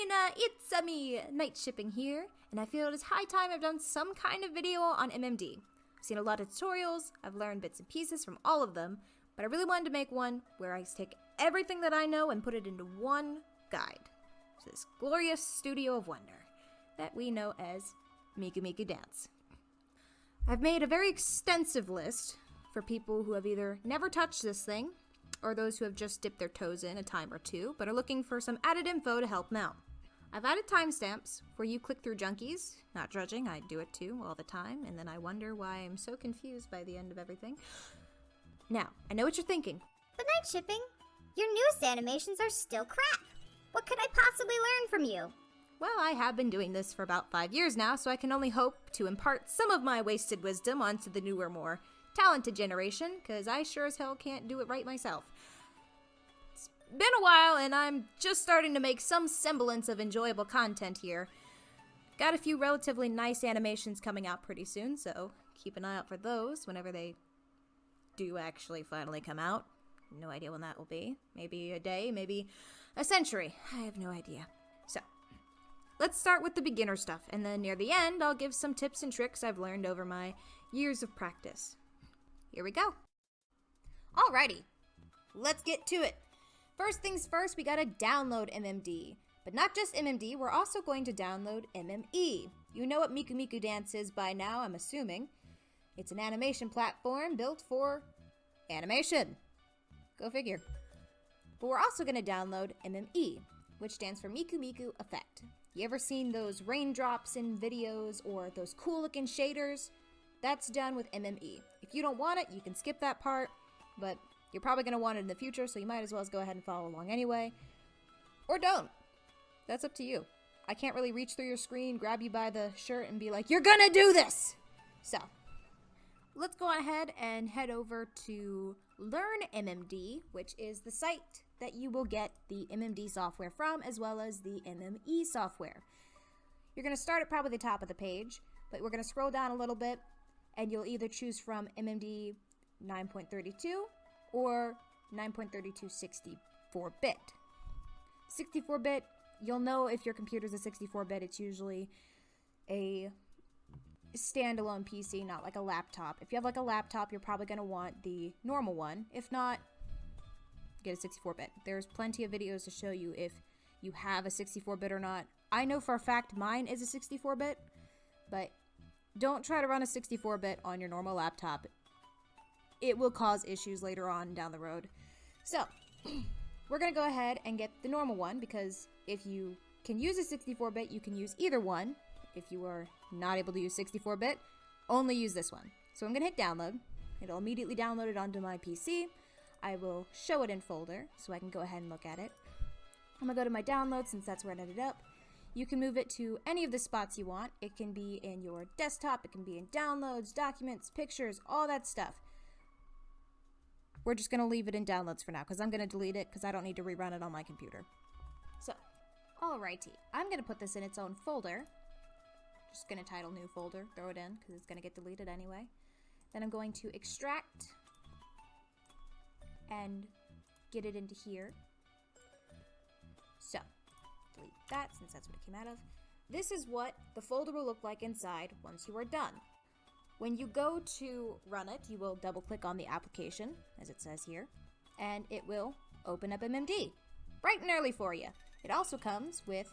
Mena, it's me, Night Shipping here, and I feel it is high time I've done some kind of video on MMD. I've seen a lot of tutorials, I've learned bits and pieces from all of them, but I really wanted to make one where I take everything that I know and put it into one guide. To this glorious studio of wonder that we know as Miku Miku Dance. I've made a very extensive list for people who have either never touched this thing, or those who have just dipped their toes in a time or two, but are looking for some added info to help them out. I've added timestamps for you click-through junkies. Not judging, I do it too all the time, and then I wonder why I'm so confused by the end of everything. Now, I know what you're thinking. But Night Shipping, your newest animations are still crap. What could I possibly learn from you? Well, I have been doing this for about 5 years now, so I can only hope to impart some of my wasted wisdom onto the newer, more talented generation, because I sure as hell can't do it right myself. It's been a while, and I'm just starting to make some semblance of enjoyable content here. Got a few relatively nice animations coming out pretty soon, so keep an eye out for those whenever they do actually finally come out. No idea when that will be. Maybe a day, maybe a century. I have no idea. So, let's start with the beginner stuff, and then near the end, I'll give some tips and tricks I've learned over my years of practice. Here we go. Alrighty, let's get to it. First things first, we gotta download MMD. But not just MMD, we're also going to download MME. You know what Miku Miku Dance is by now, I'm assuming. It's an animation platform built for animation. Go figure. But we're also gonna download MME, which stands for Miku Miku Effect. You ever seen those raindrops in videos or those cool looking shaders? That's done with MME. If you don't want it, you can skip that part, but you're probably going to want it in the future, so you might as well go ahead and follow along anyway. Or don't. That's up to you. I can't really reach through your screen, grab you by the shirt, and be like, you're gonna do this! So, let's go ahead and head over to LearnMMD, which is the site that you will get the MMD software from, as well as the MME software. You're going to start at probably the top of the page, but we're going to scroll down a little bit, and you'll either choose from MMD 9.32 or 9.32 64-bit. 64-bit, you'll know if your computer's a 64-bit, it's usually a standalone PC, not like a laptop. If you have like a laptop, you're probably going to want the normal one. If not, get a 64-bit. There's plenty of videos to show you if you have a 64-bit or not. I know for a fact mine is a 64-bit, but don't try to run a 64-bit on your normal laptop. It will cause issues later on down the road. So, we're going to go ahead and get the normal one, because if you can use a 64-bit, you can use either one. If you are not able to use 64-bit, only use this one. So I'm going to hit download. It'll immediately download it onto my PC. I will show it in folder, so I can go ahead and look at it. I'm going to go to my downloads, since that's where it ended up. You can move it to any of the spots you want. It can be in your desktop, it can be in downloads, documents, pictures, all that stuff. We're just going to leave it in downloads for now, because I'm going to delete it, because I don't need to rerun it on my computer. So, alrighty. I'm going to put this in its own folder. Just going to title new folder, throw it in, because it's going to get deleted anyway. Then I'm going to extract and get it into here. So, delete that, since that's what it came out of. This is what the folder will look like inside once you are done. When you go to run it, you will double click on the application, as it says here, and it will open up MMD, bright and early for you. It also comes with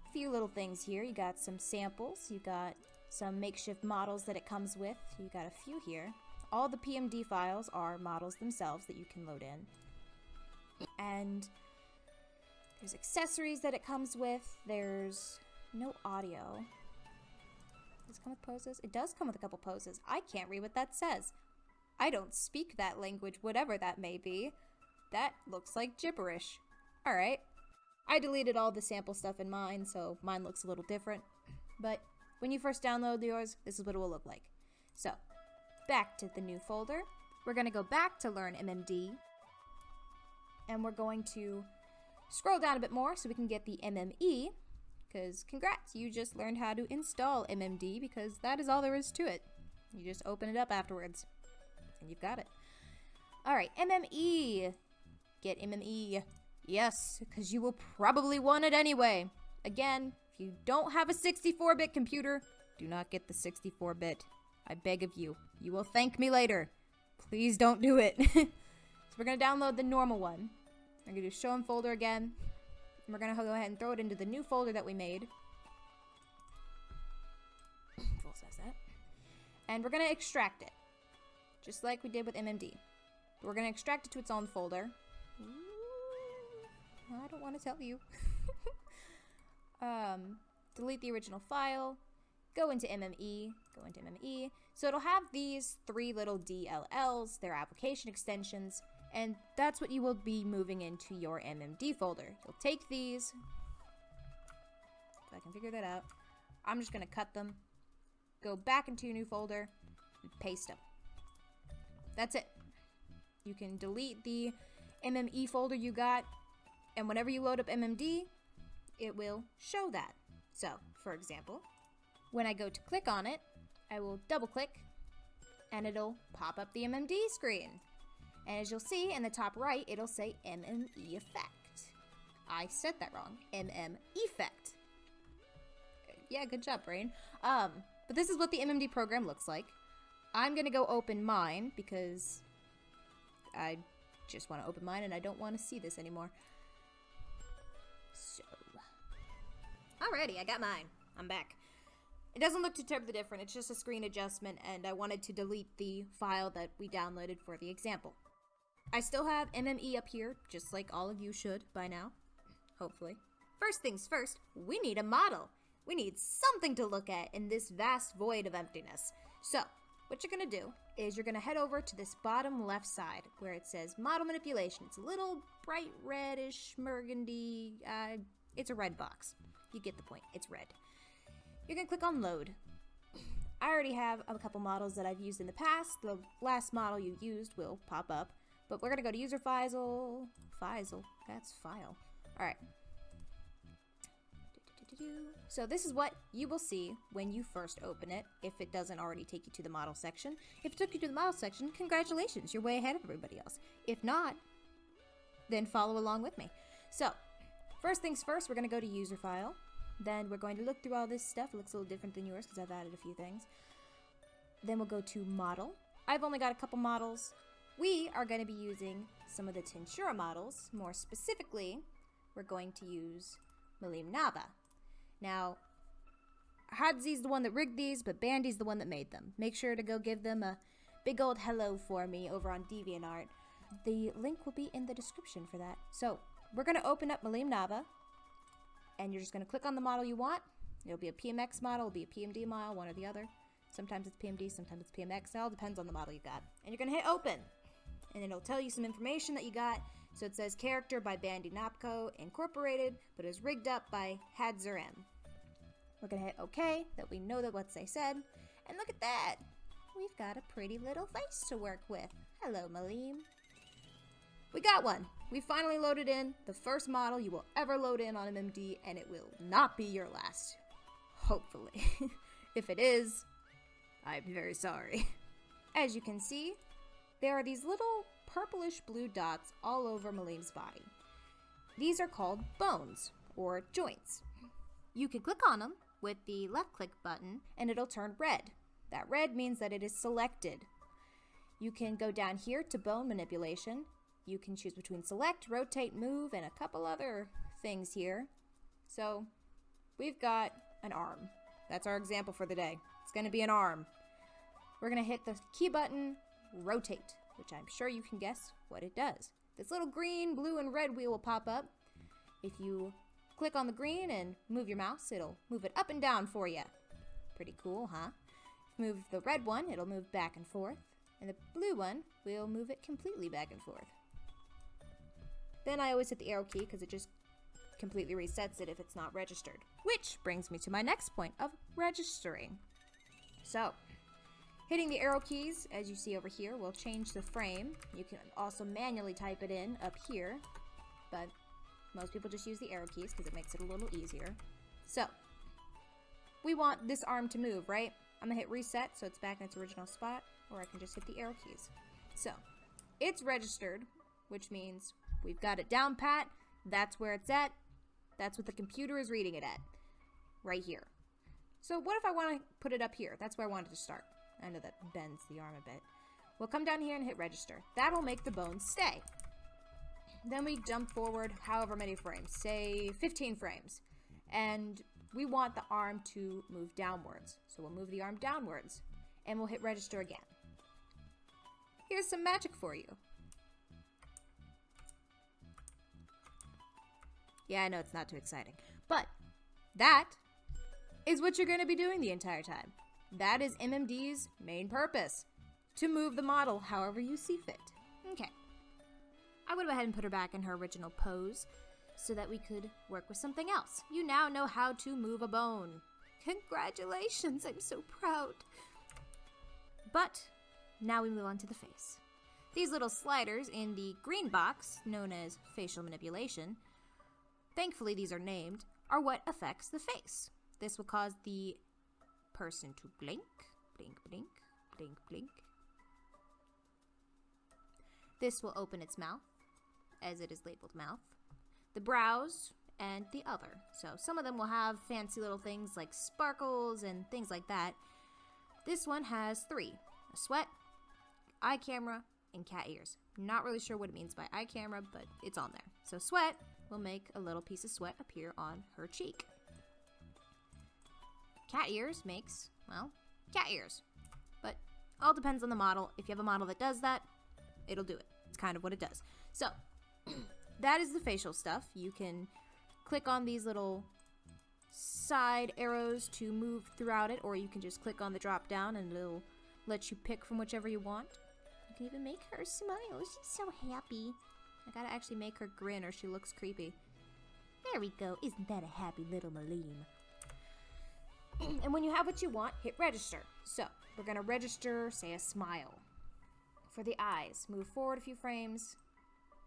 a few little things here. You got some samples, you got some makeshift models that it comes with, you got a few here. All the PMD files are models themselves that you can load in. And there's accessories that it comes with. There's no audio. Does it come with poses? It does come with a couple poses. I can't read what that says. I don't speak that language, whatever that may be. That looks like gibberish. Alright. I deleted all the sample stuff in mine, so mine looks a little different. But when you first download yours, this is what it will look like. So, back to the new folder. We're going to go back to LearnMMD. And we're going to scroll down a bit more so we can get the MME. Because congrats, you just learned how to install MMD, because that is all there is to it. You just open it up afterwards, and you've got it. Alright, MME. Get MME. Yes, because you will probably want it anyway. Again, if you don't have a 64-bit computer, do not get the 64-bit. I beg of you. You will thank me later. Please don't do it. So we're going to download the normal one. We're going to do show in folder again. And we're going to go ahead and throw it into the new folder that we made. Full size that. And we're going to extract it. Just like we did with MMD. We're going to extract it to its own folder. Ooh, I don't want to tell you. Delete the original file. Go into MME. So it'll have these 3 little DLLs, their application extensions, and that's what you will be moving into your MMD folder. You'll take these. If I can figure that out. I'm just going to cut them. Go back into your new folder and paste them. That's it. You can delete the MME folder you got, and whenever you load up MMD, it will show that. So, for example, when I go to click on it, I will double click, and it'll pop up the MMD screen. And as you'll see in the top right, it'll say MME effect. I said that wrong. MM effect. Yeah, good job, brain. But this is what the MMD program looks like. I'm gonna go open mine because I just want to open mine and I don't want to see this anymore. So, alrighty, I got mine. I'm back. It doesn't look too terribly different. It's just a screen adjustment, and I wanted to delete the file that we downloaded for the example. I still have MME up here, just like all of you should by now, hopefully. First things first, we need a model. We need something to look at in this vast void of emptiness. So, what you're going to do is you're going to head over to this bottom left side where it says Model Manipulation. It's a little bright reddish, burgundy, it's a red box. You get the point. It's red. You're going to click on Load. I already have a couple models that I've used in the past. The last model you used will pop up. But we're going to go to User File. That's File. Alright. So this is what you will see when you first open it, if it doesn't already take you to the model section. If it took you to the model section, congratulations, you're way ahead of everybody else. If not, then follow along with me. So, first things first, we're going to go to User File. Then we're going to look through all this stuff. It looks a little different than yours because I've added a few things. Then we'll go to Model. I've only got a couple models. We are going to be using some of the Tensura models. More specifically, we're going to use MMD. Now, Hadzi's the one that rigged these, but Bandy's the one that made them. Make sure to go give them a big old hello for me over on DeviantArt. The link will be in the description for that. So, we're going to open up MMD, and you're just going to click on the model you want. It'll be a PMX model, it'll be a PMD model, one or the other. Sometimes it's PMD, sometimes it's PMX. It all depends on the model you got. And you're going to hit Open. And it'll tell you some information that you got. So it says character by Bandy Napco Incorporated, but is rigged up by Hadzer M. We're going to hit OK, that we know that what they said. And look at that! We've got a pretty little face to work with. Hello, Maleem. We got one. We finally loaded in the first model you will ever load in on MMD, and it will not be your last. Hopefully. If it is, I'm very sorry. As you can see, there are these little purplish blue dots all over Maleem's body. These are called bones, or joints. You can click on them with the left click button, and it'll turn red. That red means that it is selected. You can go down here to bone manipulation. You can choose between select, rotate, move, and a couple other things here. So, we've got an arm. That's our example for the day. It's going to be an arm. We're going to hit the key button, rotate, which I'm sure you can guess what it does. This little green, blue, and red wheel will pop up. If you click on the green and move your mouse, it'll move it up and down for you. Pretty cool, huh? If you move the red one, it'll move back and forth. And the blue one will move it completely back and forth. Then I always hit the arrow key because it just completely resets it if it's not registered. Which brings me to my next point of registering. So, hitting the arrow keys, as you see over here, will change the frame. You can also manually type it in up here, but most people just use the arrow keys because it makes it a little easier. So, we want this arm to move, right? I'm gonna hit reset so it's back in its original spot, or I can just hit the arrow keys. So, it's registered, which means we've got it down pat, that's where it's at, That's what the computer is reading it at. Right here. So what if I want to put it up here? That's where I wanted to start. I know that bends the arm a bit. We'll come down here and hit register. That'll make the bones stay. Then we jump forward however many frames, say 15 frames. And we want the arm to move downwards. So we'll move the arm downwards and we'll hit register again. Here's some magic for you. Yeah, I know it's not too exciting, but that is what you're going to be doing the entire time. That is MMD's main purpose, to move the model however you see fit. Okay. I would go ahead and put her back in her original pose so that we could work with something else. You now know how to move a bone. Congratulations, I'm so proud. But now we move on to the face. These little sliders in the green box, known as facial manipulation, thankfully these are named, are what affects the face. This will cause the person to blink, blink, blink, blink, blink. This will open its mouth, as it is labeled mouth, the brows, and the other. So some of them will have fancy little things like sparkles and things like that. This one has 3, a sweat, eye camera, and cat ears. Not really sure what it means by eye camera, but it's on there. So sweat will make a little piece of sweat appear on her cheek. Cat ears makes, well, cat ears. But all depends on the model. If you have a model that does that, it'll do it. It's kind of what it does. So that is the facial stuff. You can click on these little side arrows to move throughout it, or you can just click on the drop down and it'll let you pick from whichever you want. You can even make her smile. She's so happy. I gotta actually make her grin or she looks creepy. There we go. Isn't that a happy little Malim? And when you have what you want, hit register. So we're gonna register, say, a smile. For the eyes, move forward a few frames,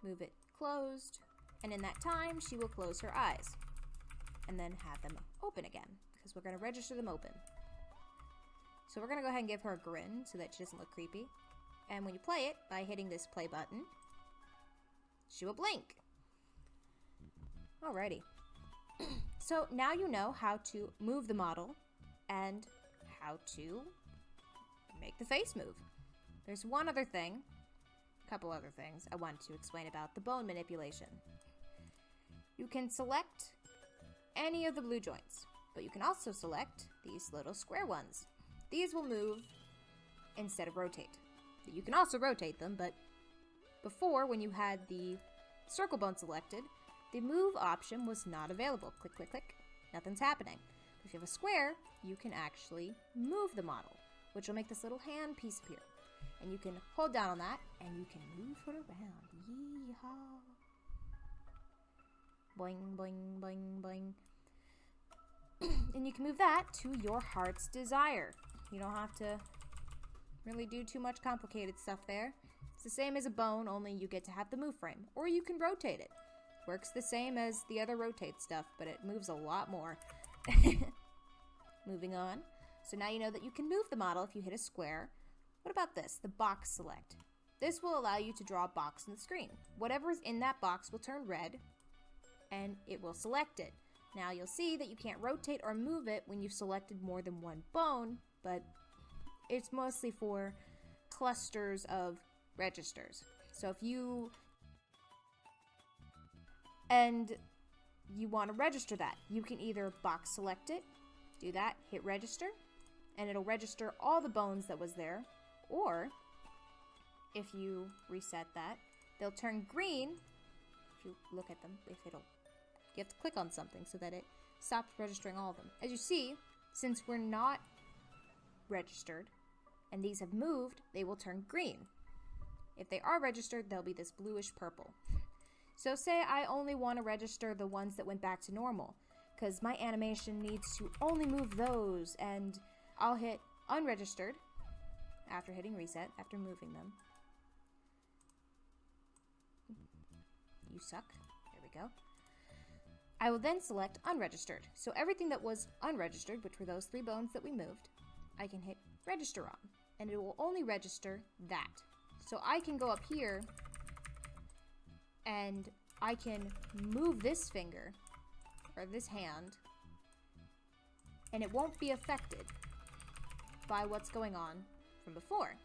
move it closed, and in that time, she will close her eyes. And then have them open again, because we're gonna register them open. So we're gonna go ahead and give her a grin so that she doesn't look creepy. And when you play it, by hitting this play button, she will blink. Alrighty. So now you know how to move the model and how to make the face move. There's one other thing, a couple other things I wanted to explain about the bone manipulation. You can select any of the blue joints, but you can also select these little square ones. These will move instead of rotate. You can also rotate them, but before, when you had the circle bone selected, the move option was not available. Click, click, click. Nothing's happening. If you have a square, you can actually move the model, which will make this little hand piece appear. And you can hold down on that, and you can move her around. Yeehaw. Boing, boing, boing, boing. And you can move that to your heart's desire. You don't have to really do too much complicated stuff there. It's the same as a bone, only you get to have the move frame. Or you can rotate it. Works the same as the other rotate stuff, but it moves a lot more. Moving on. So now you know that you can move the model if you hit a square. What about this? The box select. This will allow you to draw a box on the screen. Whatever is in that box will turn red, and it will select it. Now you'll see that you can't rotate or move it when you've selected more than one bone, but it's mostly for clusters of registers. So if you want to register that, you can either box select it, do that, hit register, and it'll register all the bones that was there, or if you reset that, they'll turn green. If you look at them, you have to click on something so that it stops registering all of them. As you see, since we're not registered and these have moved, they will turn green. If they are registered, they'll be this bluish purple. So say I only want to register the ones that went back to normal, because my animation needs to only move those, and I'll hit unregistered after hitting reset, after moving them. You suck. There we go. I will then select unregistered. So everything that was unregistered, which were those 3 bones that we moved, I can hit register on, and it will only register that. So I can go up here and I can move this finger or this hand, and it won't be affected by what's going on from before.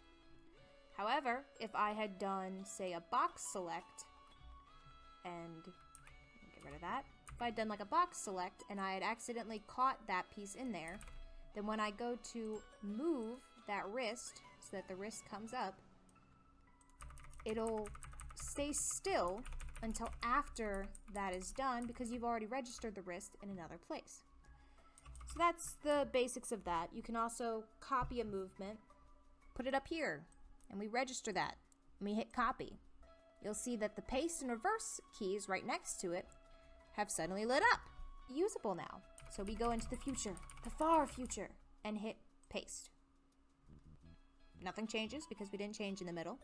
However, if I had done, say, a box select, and get rid of that, if I'd done like a box select and I had accidentally caught that piece in there, then when I go to move that wrist so that the wrist comes up, it'll stay still until after that is done because you've already registered the wrist in another place. So that's the basics of that. You can also copy a movement, put it up here, and we register that. And we hit copy. You'll see that the paste and reverse keys right next to it have suddenly lit up. Usable now. So we go into the future, the far future, and hit paste. Nothing changes because we didn't change in the middle.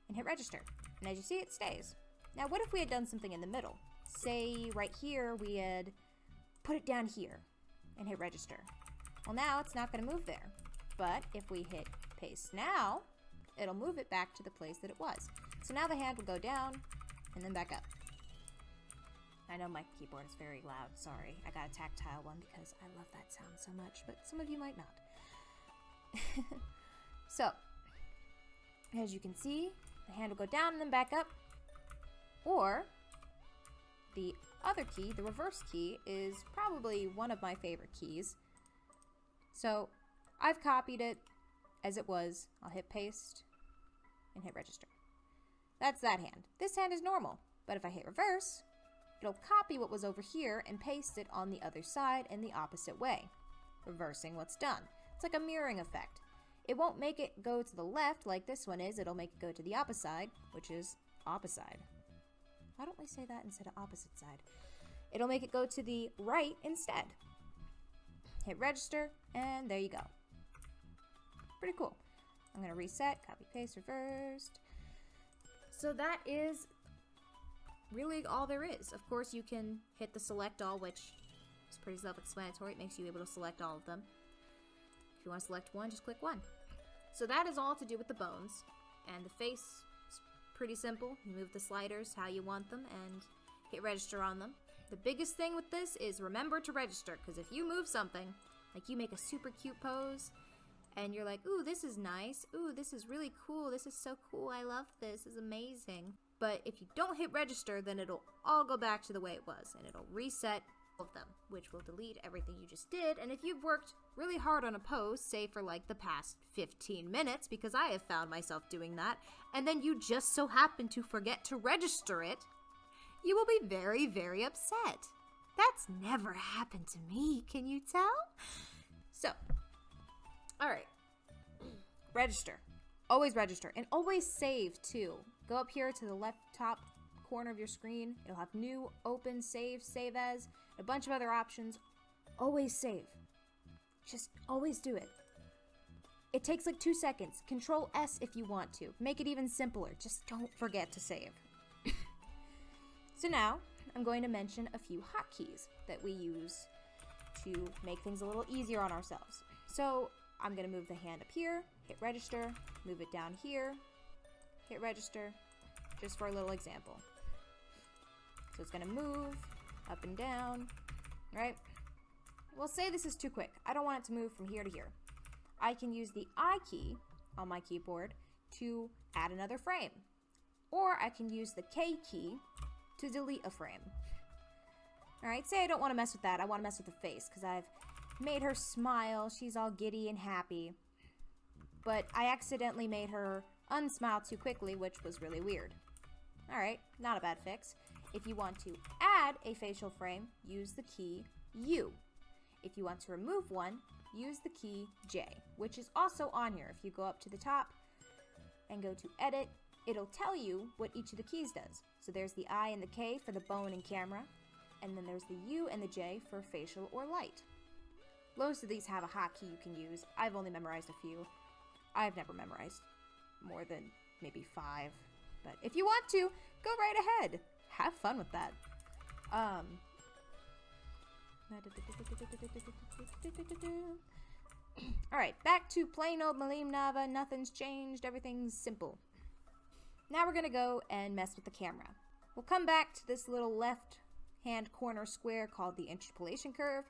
And hit register. And as you see, it stays. Now, what if we had done something in the middle? Say right here, we had put it down here and hit register. Well, now it's not going to move there. But if we hit paste now, it'll move it back to the place that it was. So now the hand will go down and then back up. I know my keyboard is very loud. Sorry. I got a tactile one because I love that sound so much, but some of you might not. So, as you can see, the hand will go down and then back up. Or the other key, the reverse key, is probably one of my favorite keys. So I've copied it as it was. I'll hit paste and hit register. That's that hand. This hand is normal, but if I hit reverse, it'll copy what was over here and paste it on the other side in the opposite way, reversing what's done. It's like a mirroring effect. It won't make it go to the left like this one is. It'll make it go to the opposite side, which is opposite. Why don't we say that instead of opposite side? It'll make it go to the right instead. Hit register, and there you go. Pretty cool. I'm going to reset, copy, paste, reversed. So that is really all there is. Of course, you can hit the select all, which is pretty self-explanatory. It makes you able to select all of them. If you want to select one, just click one. So that is all to do with the bones. And the face is pretty simple. You move the sliders how you want them and hit register on them. The biggest thing with this is remember to register, because if you move something, like you make a super cute pose, and you're like, ooh, this is nice. Ooh, this is really cool. This is so cool. I love this. This is amazing. But if you don't hit register, then it'll all go back to the way it was, and it'll reset all of them, which will delete everything you just did. And if you've worked really hard on a pose, say for like the past 15 minutes, because I have found myself doing that, and then you just so happen to forget to register it, you will be very, very upset. That's never happened to me, can you tell? So, all right, register. Always register, and always save too. Go up here to the left top corner of your screen. It'll have new, open, save, save as, a bunch of other options. Always save. Just always do it. It takes like 2 seconds. Control S if you want to. Make it even simpler. Just don't forget to save. So now, I'm going to mention a few hotkeys that we use to make things a little easier on ourselves. So, I'm going to move the hand up here, hit register, move it down here, hit register, just for a little example. So it's going to move up and down, right? Well, say this is too quick. I don't want it to move from here to here. I can use the I key on my keyboard to add another frame. Or I can use the K key to delete a frame. All right, say I don't want to mess with that. I want to mess with the face because I've made her smile. She's all giddy and happy. But I accidentally made her unsmile too quickly, which was really weird. All right, not a bad fix. If you want to add a facial frame, use the key U. If you want to remove one, use the key J, which is also on here. If you go up to the top and go to edit, it'll tell you what each of the keys does. So there's the I and the K for the bone and camera, and then there's the U and the J for facial or light. Most of these have a hotkey you can use. I've only memorized a few. I've never memorized more than maybe 5. But if you want to, go right ahead. Have fun with that. Alright, back to plain old Malim Nava. Nothing's changed. Everything's simple. Now we're going to go and mess with the camera. We'll come back to this little left hand corner square called the interpolation curve.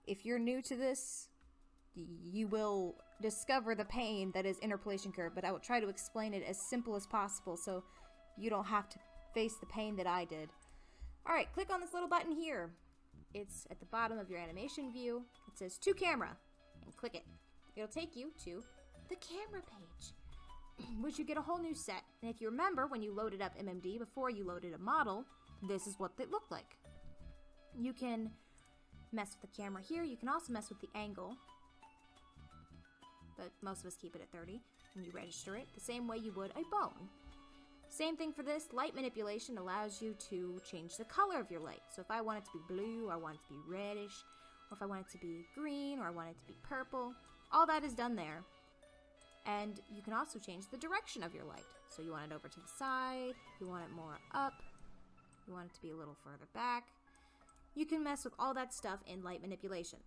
If you're new to this, you will discover the pain that is interpolation curve, but I will try to explain it as simple as possible so you don't have to face the pain that I did. Alright, click on this little button here. It's at the bottom of your animation view. It says to camera, and click it. It'll take you to the camera page, which you get a whole new set. And if you remember when you loaded up MMD before you loaded a model, this is what it looked like. You can mess with the camera here. You can also mess with the angle, but most of us keep it at 30, and you register it the same way you would a bone. Same thing for this. Light manipulation allows you to change the color of your light. So if I want it to be blue, or I want it to be reddish, or if I want it to be green, or I want it to be purple, all that is done there. And you can also change the direction of your light. So you want it over to the side, you want it more up, you want it to be a little further back. You can mess with all that stuff in light manipulation.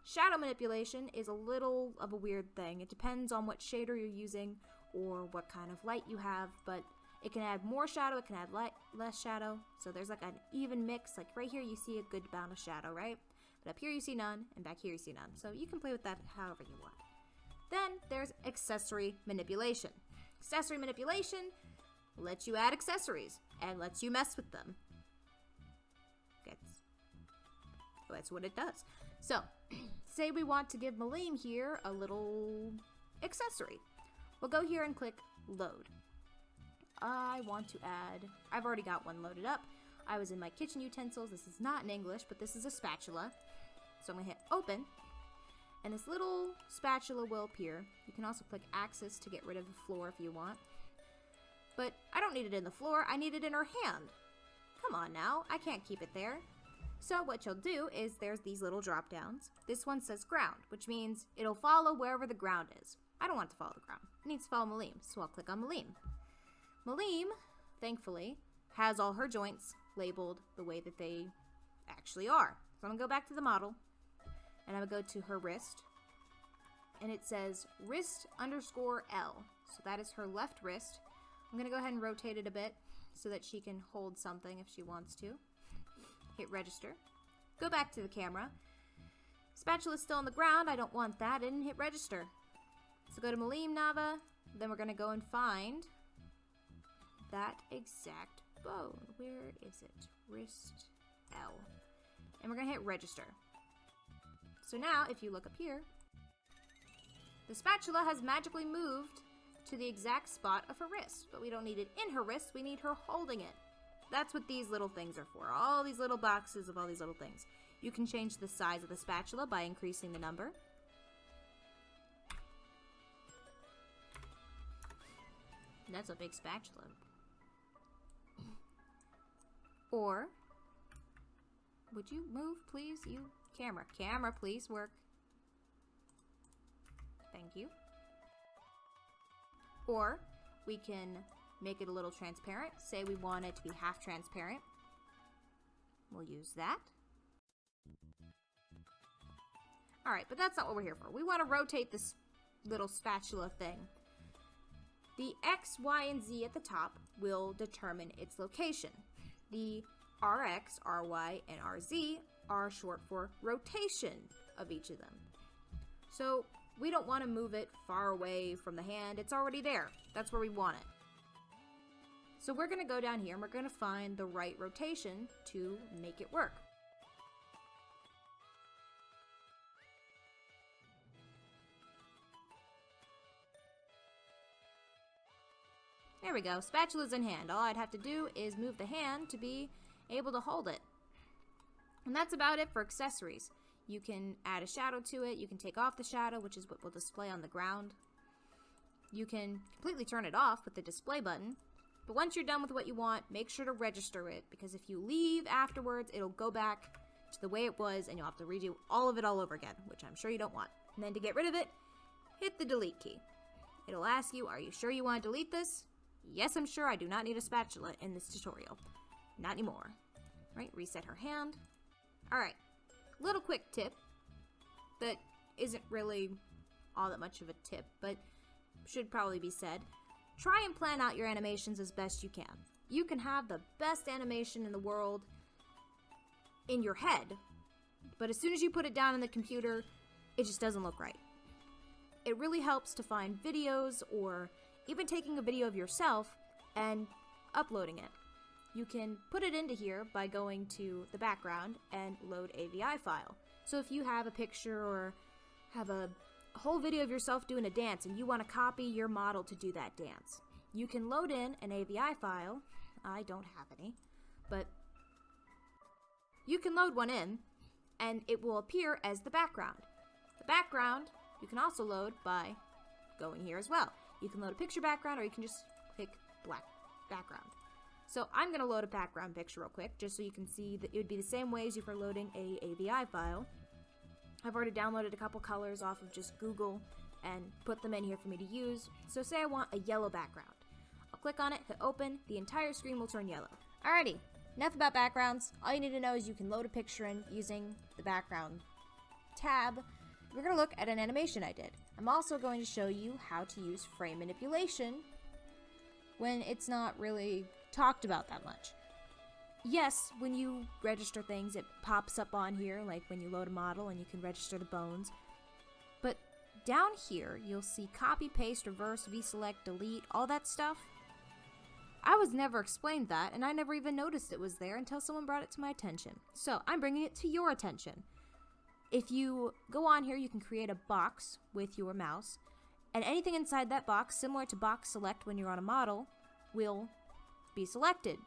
Shadow manipulation is a little of a weird thing. It depends on what shader you're using or what kind of light you have, but it can add more shadow, it can add less shadow. So there's like an even mix. Like right here you see a good amount of shadow, right? But up here you see none, and back here you see none. So you can play with that however you want. Then there's accessory manipulation. Accessory manipulation lets you add accessories and lets you mess with them. That's what it does. So, say we want to give Malim here a little accessory. We'll go here and click load. I want to add, I've already got one loaded up. I was in my kitchen utensils. This is not in English, but this is a spatula. So I'm gonna hit open, and this little spatula will appear. You can also click axis to get rid of the floor if you want. But I don't need it in the floor, I need it in her hand. Come on now, I can't keep it there. So what you'll do is there's these little drop downs. This one says ground, which means it'll follow wherever the ground is. I don't want it to follow the ground. It needs to follow Malim, so I'll click on Malim. Malim, thankfully, has all her joints labeled the way that they actually are. So I'm gonna go back to the model, and I'm gonna go to her wrist, and it says wrist _ L. So that is her left wrist. I'm gonna go ahead and rotate it a bit so that she can hold something if she wants to. Hit register. Go back to the camera. Spatula's still on the ground. I don't want that. I didn't hit register. So go to Malim Nava. Then we're going to go and find that exact bone. Where is it? Wrist L. And we're going to hit register. So now, if you look up here, the spatula has magically moved to the exact spot of her wrist. But we don't need it in her wrist. We need her holding it. That's what these little things are for. All these little boxes of all these little things. You can change the size of the spatula by increasing the number. That's a big spatula. Or, would you move, please? You, camera. Camera, please work. Thank you. Or, we can make it a little transparent. Say we want it to be half transparent. We'll use that. Alright, but that's not what we're here for. We want to rotate this little spatula thing. The X, Y, and Z at the top will determine its location. The RX, RY, and RZ are short for rotation of each of them. So we don't want to move it far away from the hand. It's already there. That's where we want it. So we're going to go down here and we're going to find the right rotation to make it work. There we go, spatula's in hand. All I'd have to do is move the hand to be able to hold it. And that's about it for accessories. You can add a shadow to it, you can take off the shadow, which is what will display on the ground. You can completely turn it off with the display button. But once you're done with what you want, make sure to register it, because if you leave afterwards, it'll go back to the way it was and you'll have to redo all of it all over again, which I'm sure you don't want. And then to get rid of it, hit the delete key. It'll ask you, are you sure you want to delete this? Yes, I'm sure. I do not need a spatula in this tutorial. Not anymore. Right, reset her hand. Alright, little quick tip that isn't really all that much of a tip, but should probably be said. Try and plan out your animations as best you can. You can have the best animation in the world, in your head, but as soon as you put it down in the computer, it just doesn't look right. It really helps to find videos or even taking a video of yourself and uploading it. You can put it into here by going to the background and load AVI file. So if you have a picture or have a whole video of yourself doing a dance and you want to copy your model to do that dance, you can load in an AVI file. I don't have any, but you can load one in and it will appear as the background. The background you can also load by going here as well. You can load a picture background or you can just click black background. So I'm going to load a background picture real quick just so you can see that it would be the same way as if you're loading a AVI file. I've already downloaded a couple colors off of just Google and put them in here for me to use. So say I want a yellow background. I'll click on it, hit open, the entire screen will turn yellow. Alrighty, enough about backgrounds. All you need to know is you can load a picture in using the background tab. We're going to look at an animation I did. I'm also going to show you how to use frame manipulation when it's not really talked about that much. Yes, when you register things, it pops up on here, like when you load a model and you can register the bones. But down here, you'll see copy, paste, reverse, v-select, delete, all that stuff. I was never explained that, and I never even noticed it was there until someone brought it to my attention. So I'm bringing it to your attention. If you go on here, you can create a box with your mouse, and anything inside that box, similar to box select when you're on a model, will be selected.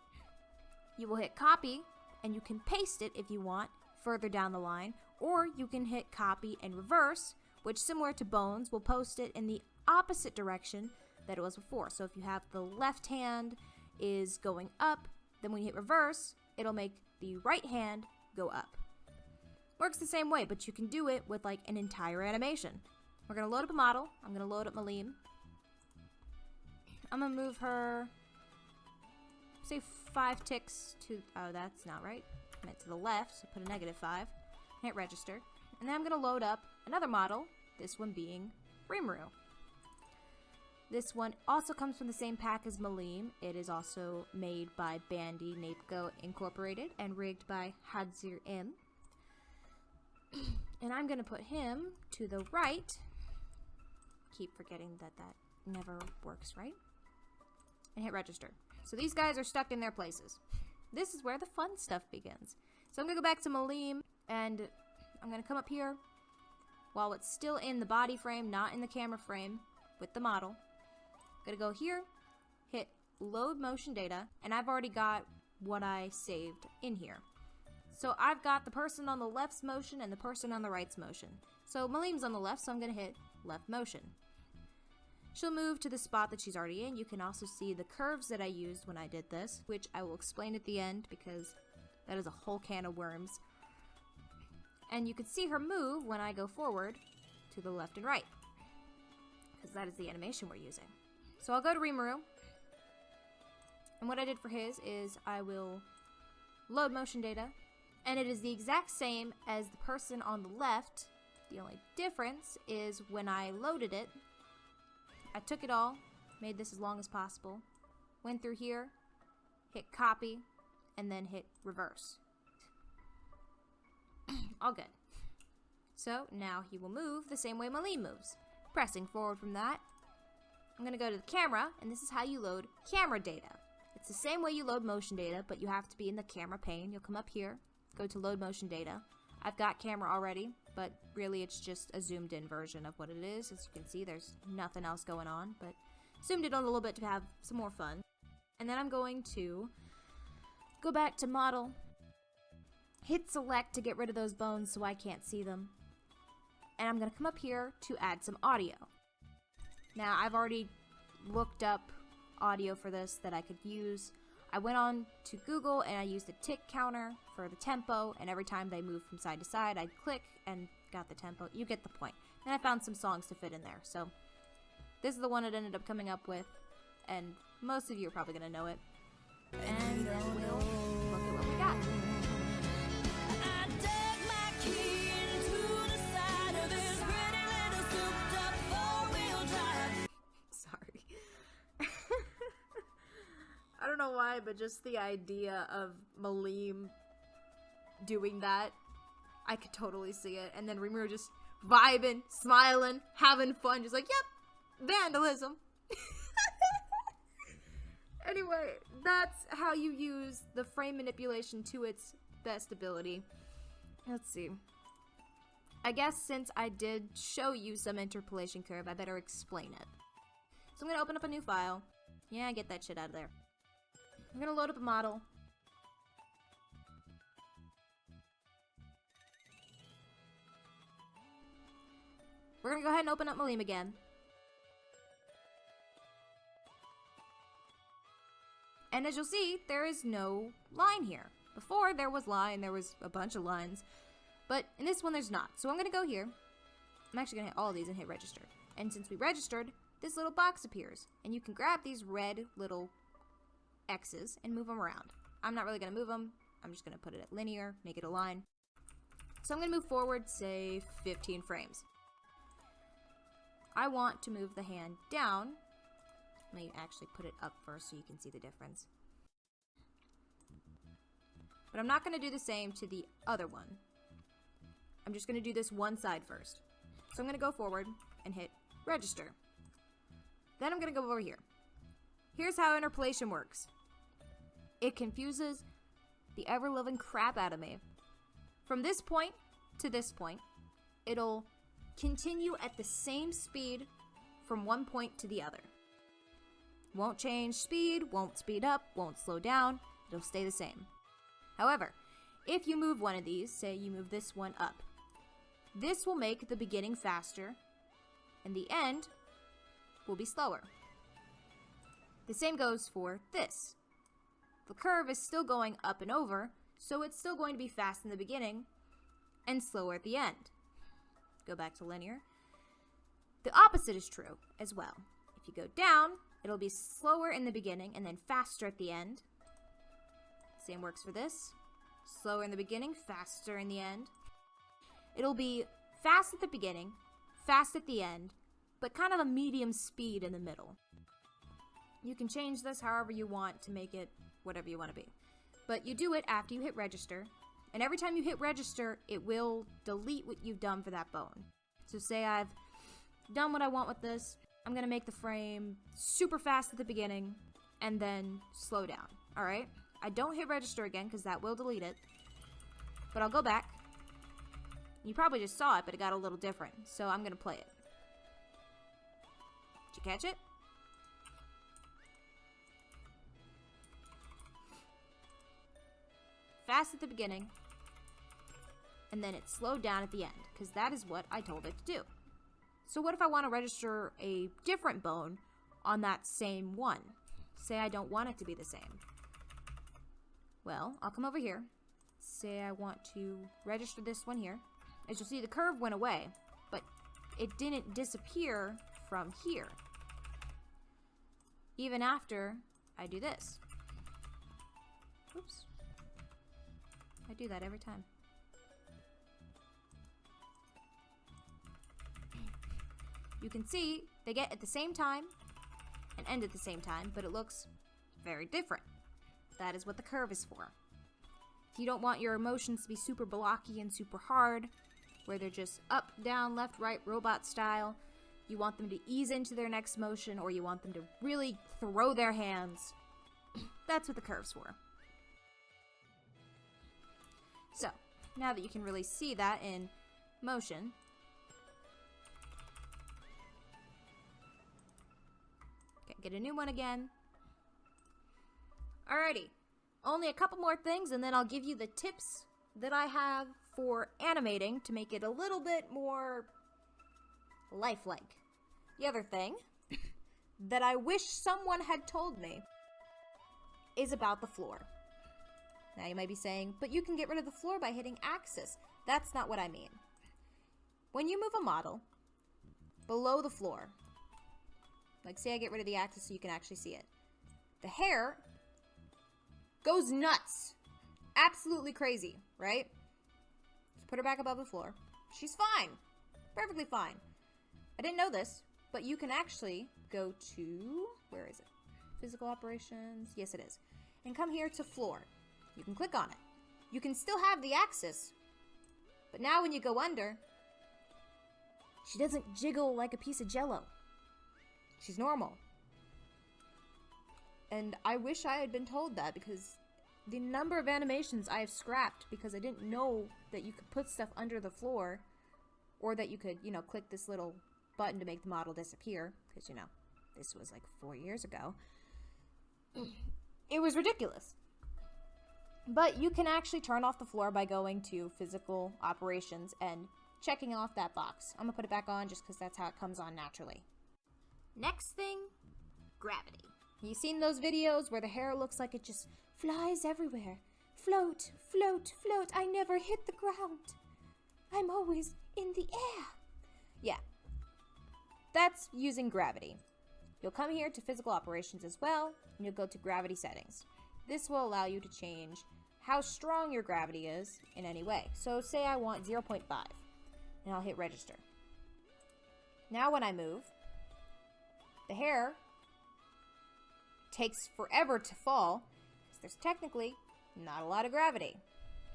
You will hit copy, and you can paste it if you want further down the line, or you can hit copy and reverse, which similar to bones will post it in the opposite direction that it was before. So if you have the left hand is going up, then when you hit reverse, it'll make the right hand go up. Works the same way, but you can do it with like an entire animation. We're going to load up a model. I'm going to load up Malim. I'm going to move her, say 5 ticks to, oh, that's not right. I meant to the left, so put a -5, hit register. And then I'm going to load up another model, this one being Rimuru. This one also comes from the same pack as Malim. It is also made by Bandy Napco Incorporated and rigged by Hadzir M. And I'm going to put him to the right. Keep forgetting that that never works, right? And hit register. So these guys are stuck in their places. This is where the fun stuff begins. So I'm going to go back to Malim, and I'm going to come up here while it's still in the body frame, not in the camera frame, with the model. I'm going to go here, hit load motion data, and I've already got what I saved in here. So I've got the person on the left's motion and the person on the right's motion. So Malim's on the left, so I'm going to hit left motion. She'll move to the spot that she's already in. You can also see the curves that I used when I did this, which I will explain at the end because that is a whole can of worms. And you can see her move when I go forward to the left and right, because that is the animation we're using. So I'll go to Rimuru, and what I did for his is I will load motion data, and it is the exact same as the person on the left. The only difference is when I loaded it, I took it all, made this as long as possible, went through here, hit copy, and then hit reverse. All good. So now he will move the same way Malim moves. Pressing forward from that, I'm going to go to the camera, and this is how you load camera data. It's the same way you load motion data, but you have to be in the camera pane. You'll come up here, go to load motion data. I've got camera already, but really it's just a zoomed in version of what it is. As you can see, there's nothing else going on, but zoomed it on a little bit to have some more fun. And then I'm going to go back to model, hit select to get rid of those bones so I can't see them. And I'm going to come up here to add some audio. Now, I've already looked up audio for this that I could use. I went on to Google and I used a tick counter for the tempo, and every time they moved from side to side, I'd click and got the tempo. You get the point. And I found some songs to fit in there. So this is the one it ended up coming up with, and most of you are probably going to know it. And then we'll look at what we got. I don't know why, but just the idea of Malim doing that. I could totally see it. And then Rimuru just vibing, smiling, having fun, just like, yep, vandalism. Anyway, that's how you use the frame manipulation to its best ability. Let's see. I guess since I did show you some interpolation curve, I better explain it. So I'm going to open up a new file. Yeah, get that shit out of there. I'm going to load up a model. We're going to go ahead and open up Malim again. And as you'll see, there is no line here. Before, there was line, there was a bunch of lines. But in this one, there's not. So I'm going to go here. I'm actually going to hit all of these and hit register. And since we registered, this little box appears. And you can grab these red little X's and move them around. I'm not really going to move them. I'm just going to put it at linear, make it a line. So I'm going to move forward, say, 15 frames. I want to move the hand down. Let me actually put it up first so you can see the difference. But I'm not going to do the same to the other one. I'm just going to do this one side first. So I'm going to go forward and hit register. Then I'm going to go over here. Here's how interpolation works. It confuses the ever-loving crap out of me. From this point to this point, it'll continue at the same speed from one point to the other. Won't change speed, won't speed up, won't slow down, it'll stay the same. However, if you move one of these, say you move this one up, this will make the beginning faster, and the end will be slower. The same goes for this. The curve is still going up and over, so it's still going to be fast in the beginning, and slower at the end. Go back to linear. The opposite is true as well. If you go down, it'll be slower in the beginning and then faster at the end. Same works for this. Slower in the beginning, faster in the end. It'll be fast at the beginning, fast at the end, but kind of a medium speed in the middle. You can change this however you want to make it whatever you want to be. But you do it after you hit register, and every time you hit register, it will delete what you've done for that bone. So say I've done what I want with this, I'm going to make the frame super fast at the beginning, and then slow down, alright? I don't hit register again, because that will delete it. But I'll go back. You probably just saw it, but it got a little different, so I'm going to play it. Did you catch it? Fast at the beginning, and then it slowed down at the end, because that is what I told it to do. So what if I want to register a different bone on that same one? Say I don't want it to be the same. Well, I'll come over here. Say I want to register this one here. As you'll see, the curve went away, but it didn't disappear from here. Even after I do this. Oops. I do that every time. You can see they get at the same time and end at the same time, but it looks very different. That is what the curve is for. If you don't want your emotions to be super blocky and super hard, where they're just up, down, left, right, robot style, you want them to ease into their next motion, or you want them to really throw their hands, that's what the curve's for. So, now that you can really see that in motion, get a new one again. Alrighty, only a couple more things and then I'll give you the tips that I have for animating to make it a little bit more lifelike. The other thing that I wish someone had told me is about the floor. Now you might be saying, but you can get rid of the floor by hitting axis. That's not what I mean. When you move a model below the floor, like say I get rid of the axis so you can actually see it, the hair goes nuts. Absolutely crazy, right? Just put her back above the floor. She's fine. Perfectly fine. I didn't know this, but you can actually go to, where is it? Physical operations, yes it is. And come here to floor. You can click on it. you can still have the axis. But now when you go under, she doesn't jiggle like a piece of jello. She's normal. And I wish I had been told that, because the number of animations I have scrapped because I didn't know that you could put stuff under the floor, or that you could, click this little button to make the model disappear, because, this was like 4 years ago. It was ridiculous. But you can actually turn off the floor by going to physical operations and checking off that box. I'm gonna put it back on just because that's how it comes on naturally. Next thing, gravity. You seen those videos where the hair looks like it just flies everywhere? Float, float, float, I never hit the ground. I'm always in the air. Yeah, that's using gravity. You'll come here to physical operations as well, and you'll go to gravity settings. This will allow you to change how strong your gravity is in any way. So say I want 0.5, and I'll hit register. Now when I move, the hair takes forever to fall, because there's technically not a lot of gravity.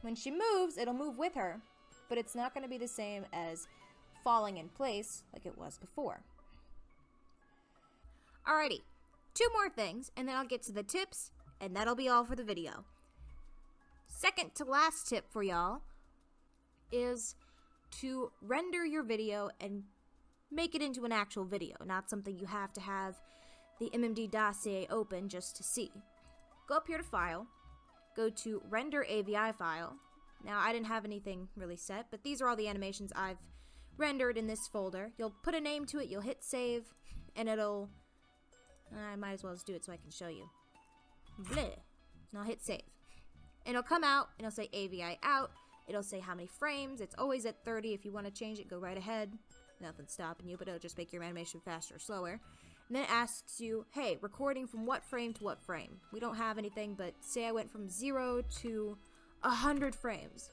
When she moves, it'll move with her, but it's not going to be the same as falling in place like it was before. Alrighty, 2 more things, and then I'll get to the tips, and that'll be all for the video. Second to last tip for y'all is to render your video and make it into an actual video, not something you have to have the MMD dossier open just to see. Go up here to File, go to Render AVI File. Now, I didn't have anything really set, but these are all the animations I've rendered in this folder. You'll put a name to it, you'll hit Save, and it'll... I might as well just do it so I can show you. Bleh. And I'll hit Save. And it'll come out, and it'll say AVI out. It'll say how many frames. It's always at 30. If you want to change it, go right ahead. Nothing's stopping you, but it'll just make your animation faster or slower. And then it asks you, hey, recording from what frame to what frame? We don't have anything, but say I went from 0 to 100 frames.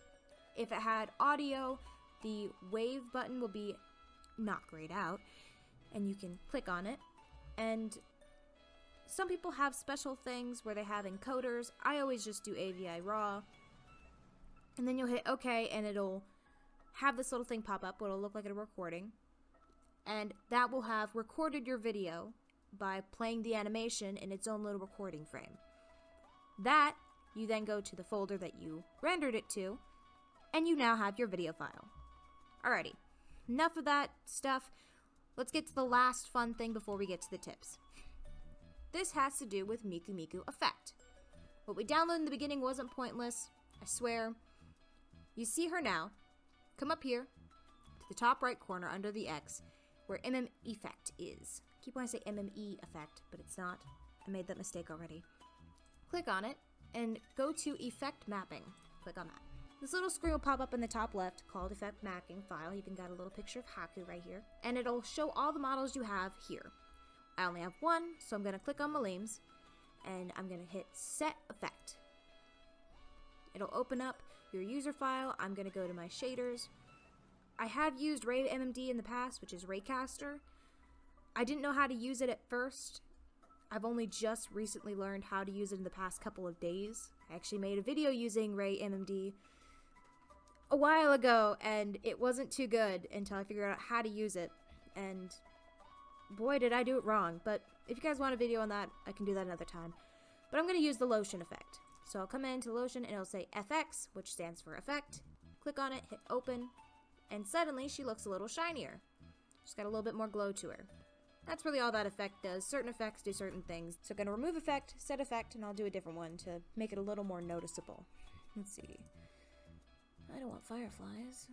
If it had audio, the wave button will be not grayed out, and you can click on it. And some people have special things where they have encoders. I always just do AVI raw. And then you'll hit OK, and it'll have this little thing pop up, what'll look like a recording. And that will have recorded your video by playing the animation in its own little recording frame. That, you then go to the folder that you rendered it to, and you now have your video file. Alrighty, enough of that stuff. Let's get to the last fun thing before we get to the tips. This has to do with Miku Miku Effect. What we downloaded in the beginning wasn't pointless, I swear. You see her now. Come up here to the top right corner under the X where MM Effect is. I keep wanting to say MME Effect, but it's not. I made that mistake already. Click on it and go to Effect Mapping. Click on that. This little screen will pop up in the top left called Effect Mapping File. You even got a little picture of Haku right here. And it'll show all the models you have here. I only have one, so I'm going to click on Maleem's, and I'm going to hit Set Effect. It'll open up your user file. I'm going to go to my shaders. I have used MMD in the past, which is Raycaster. I didn't know how to use it at first. I've only just recently learned how to use it in the past couple of days. I actually made a video using MMD a while ago, and it wasn't too good until I figured out how to use it, and boy, did I do it wrong. But if you guys want a video on that, I can do that another time. But I'm going to use the lotion effect. So I'll come into lotion, and it'll say FX, which stands for effect. Click on it, hit open, and suddenly she looks a little shinier. She's got a little bit more glow to her. That's really all that effect does. Certain effects do certain things. So I'm going to remove effect, set effect, and I'll do a different one to make it a little more noticeable. Let's see. I don't want fireflies.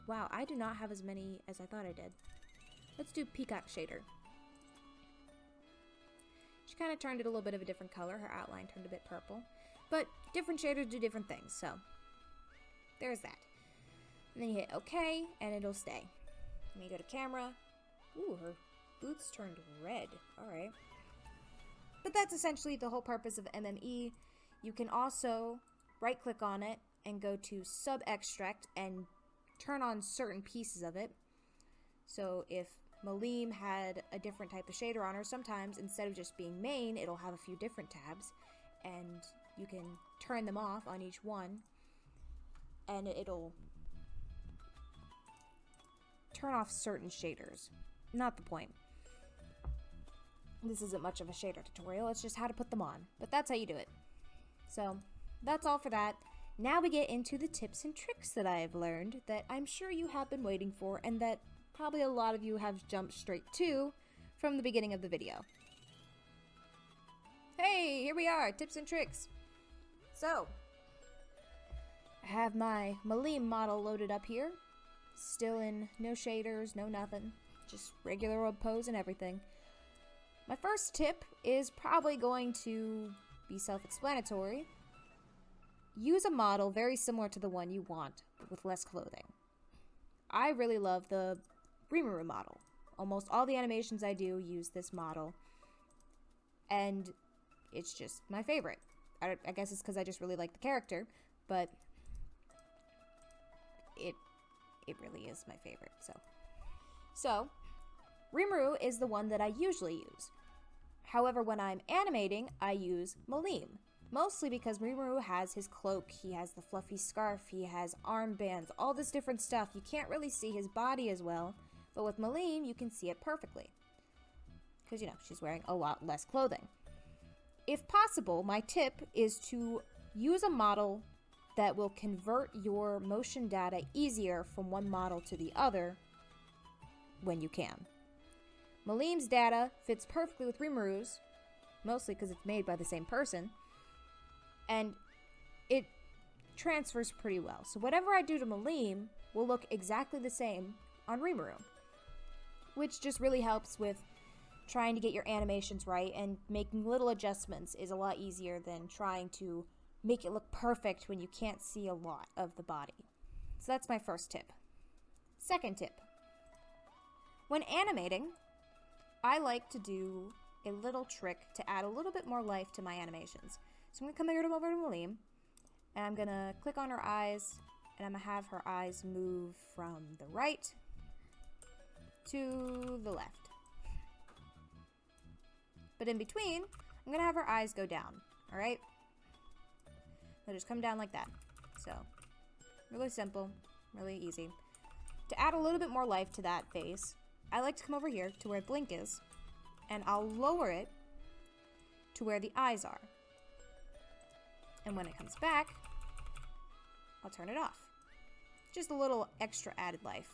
Wow, I do not have as many as I thought I did. Let's do Peacock Shader. She kind of turned it a little bit of a different color. Her outline turned a bit purple. But different shaders do different things, so there's that. And then you hit OK, and it'll stay. Then you go to camera. Ooh, her boots turned red. Alright. But that's essentially the whole purpose of MME. You can also right-click on it and go to Sub-Extract and turn on certain pieces of it. So if Maleem had a different type of shader on her, sometimes instead of just being main, it'll have a few different tabs, and you can turn them off on each one, and it'll turn off certain shaders. Not the point. This isn't much of a shader tutorial, it's just how to put them on, but that's how you do it. So that's all for that. Now we get into the tips and tricks that I have learned that I'm sure you have been waiting for, and that probably a lot of you have jumped straight to from the beginning of the video. Hey, here we are, tips and tricks. So, I have my Malim model loaded up here. Still in no shaders, no nothing. Just regular old pose and everything. My first tip is probably going to be self-explanatory. Use a model very similar to the one you want, but with less clothing. I really love the Rimuru model. Almost all the animations I do use this model, and it's just my favorite. I guess it's because I just really like the character, but it really is my favorite. So Rimuru is the one that I usually use. However, when I'm animating, I use Malim. Mostly because Rimuru has his cloak, he has the fluffy scarf, he has armbands, all this different stuff. You can't really see his body as well, but with Malim, you can see it perfectly. Because, she's wearing a lot less clothing. If possible, my tip is to use a model that will convert your motion data easier from one model to the other when you can. Malim's data fits perfectly with Rimuru's, mostly because it's made by the same person, and it transfers pretty well. So whatever I do to Malim will look exactly the same on Rimuru, which just really helps with trying to get your animations right, and making little adjustments is a lot easier than trying to make it look perfect when you can't see a lot of the body. So that's my first tip. Second tip. When animating, I like to do a little trick to add a little bit more life to my animations. So I'm going to come here over to Malim, and I'm going to click on her eyes, and I'm going to have her eyes move from the right to the left. But in between, I'm going to have her eyes go down, alright? They'll just come down like that. So, really simple, really easy. To add a little bit more life to that face, I like to come over here to where blink is, and I'll lower it to where the eyes are. And when it comes back, I'll turn it off. Just a little extra added life.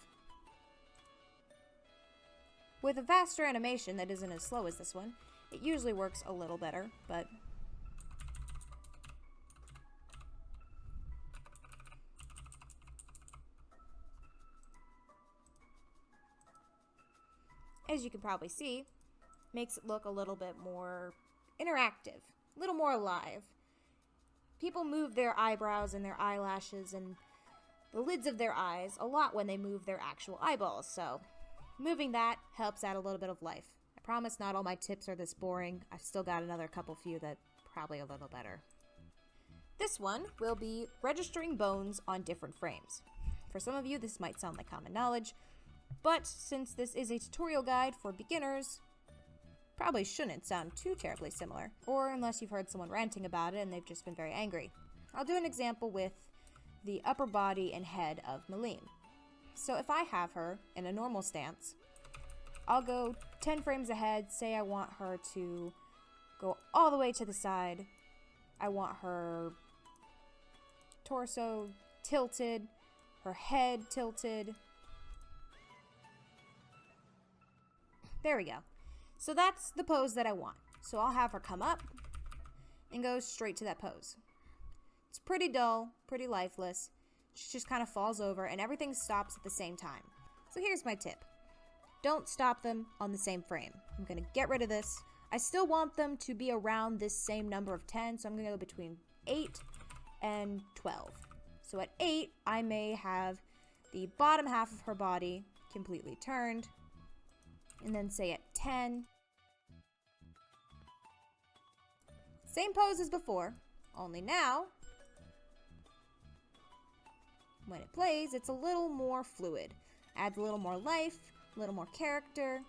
With a faster animation that isn't as slow as this one, it usually works a little better, but as you can probably see, makes it look a little bit more interactive, a little more alive. People move their eyebrows and their eyelashes and the lids of their eyes a lot when they move their actual eyeballs, so moving that helps add a little bit of life. I promise not all my tips are this boring. I've still got another couple few that probably a little better. This one will be registering bones on different frames. For some of you, this might sound like common knowledge, but since this is a tutorial guide for beginners, probably shouldn't sound too terribly similar, or unless you've heard someone ranting about it and they've just been very angry. I'll do an example with the upper body and head of Malim. So if I have her in a normal stance, I'll go 10 frames ahead, say I want her to go all the way to the side. I want her torso tilted, her head tilted. There we go. So that's the pose that I want. So I'll have her come up and go straight to that pose. It's pretty dull, pretty lifeless. She just kind of falls over and everything stops at the same time. So here's my tip. Don't stop them on the same frame. I'm going to get rid of this. I still want them to be around this same number of 10, so I'm going to go between 8 and 12. So at 8, I may have the bottom half of her body completely turned. And then say at 10, same pose as before, only now, when it plays, it's a little more fluid. Adds a little more life, a little more character.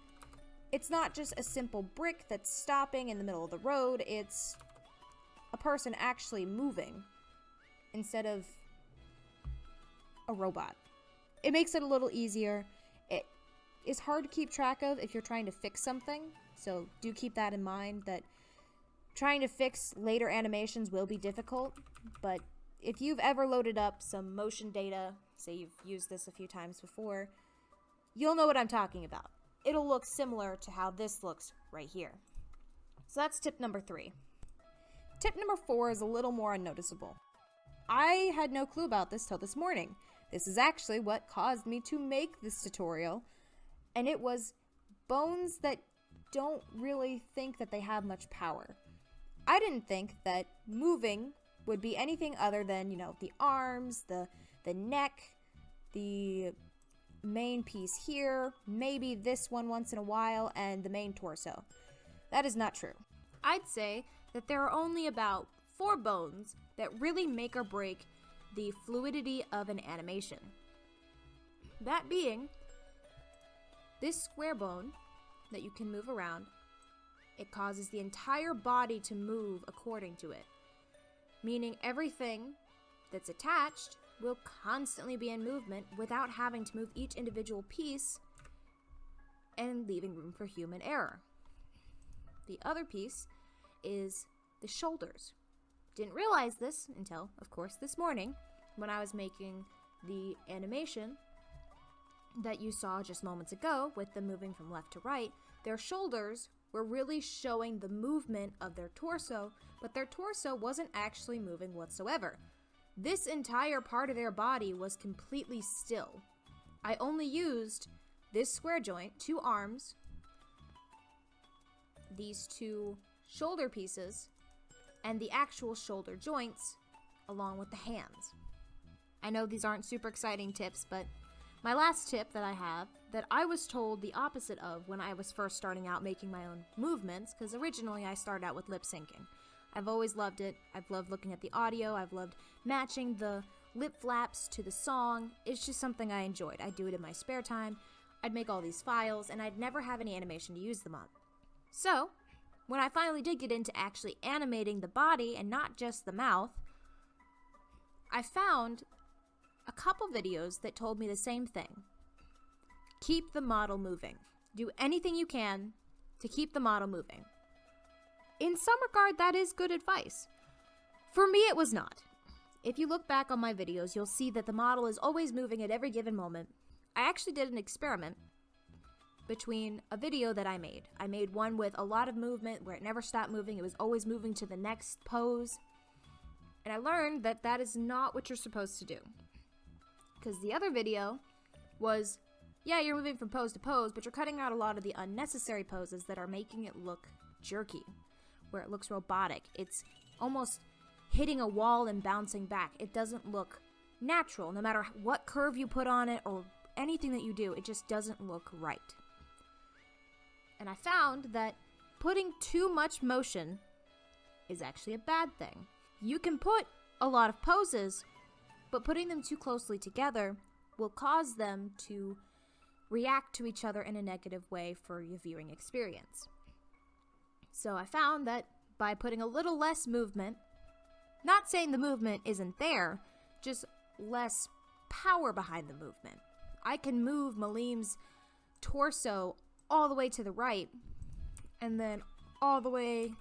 It's not just a simple brick that's stopping in the middle of the road, it's a person actually moving instead of a robot. It makes it a little easier. It is hard to keep track of if you're trying to fix something, so do keep that in mind, that trying to fix later animations will be difficult, but if you've ever loaded up some motion data, say you've used this a few times before, you'll know what I'm talking about. It'll look similar to how this looks right here. So that's tip number 3. Tip number 4 is a little more unnoticeable. I had no clue about this till this morning. This is actually what caused me to make this tutorial, and it was bones that don't really think that they have much power. I didn't think that moving would be anything other than, the arms, the neck, the main piece here, maybe this one once in a while, and the main torso. That is not true. I'd say that there are only about 4 bones that really make or break the fluidity of an animation. That being this square bone that you can move around. It causes the entire body to move according to it, meaning everything that's attached will constantly be in movement without having to move each individual piece and leaving room for human error. The other piece is the shoulders. Didn't realize this until, of course, this morning when I was making the animation that you saw just moments ago with them moving from left to right. Their shoulders were really showing the movement of their torso, but their torso wasn't actually moving whatsoever. This entire part of their body was completely still. I only used this square joint, 2 arms, these 2 shoulder pieces, and the actual shoulder joints, along with the hands. I know these aren't super exciting tips, but my last tip that I have, that I was told the opposite of when I was first starting out making my own movements, because originally I started out with lip syncing. I've always loved it. I've loved looking at the audio. I've loved matching the lip flaps to the song. It's just something I enjoyed. I'd do it in my spare time. I'd make all these files, and I'd never have any animation to use them on. So, when I finally did get into actually animating the body and not just the mouth, I found a couple videos that told me the same thing. Keep the model moving. Do anything you can to keep the model moving. In some regard, that is good advice. For me, it was not. If you look back on my videos, you'll see that the model is always moving at every given moment. I actually did an experiment between a video that I made. I made one with a lot of movement where it never stopped moving. It was always moving to the next pose. And I learned that that is not what you're supposed to do. Because the other video was, yeah, you're moving from pose to pose, but you're cutting out a lot of the unnecessary poses that are making it look jerky, where it looks robotic. It's almost hitting a wall and bouncing back. It doesn't look natural. No matter what curve you put on it or anything that you do, it just doesn't look right. And I found that putting too much motion is actually a bad thing. You can put a lot of poses, but putting them too closely together will cause them to react to each other in a negative way for your viewing experience. So I found that by putting a little less movement, not saying the movement isn't there, just less power behind the movement. I can move Malim's torso all the way to the right, and then all the way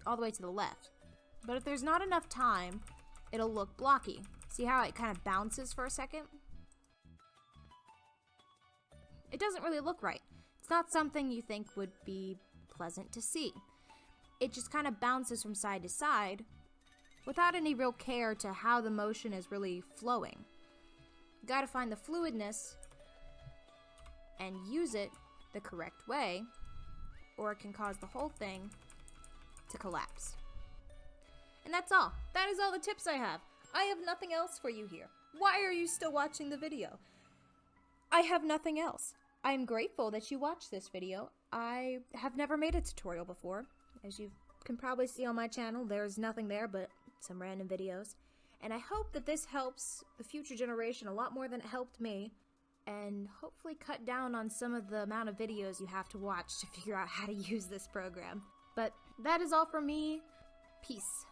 to the left. But if there's not enough time, it'll look blocky. See how it kind of bounces for a second? It doesn't really look right. It's not something you think would be pleasant to see. It just kind of bounces from side to side without any real care to how the motion is really flowing. You gotta find the fluidness and use it the correct way, or it can cause the whole thing to collapse. And that's all. That is all the tips I have. I have nothing else for you here. Why are you still watching the video? I have nothing else. I'm grateful that you watched this video. I have never made a tutorial before. As you can probably see on my channel, there's nothing there but some random videos. And I hope that this helps the future generation a lot more than it helped me, and hopefully cut down on some of the amount of videos you have to watch to figure out how to use this program. But that is all from me. Peace.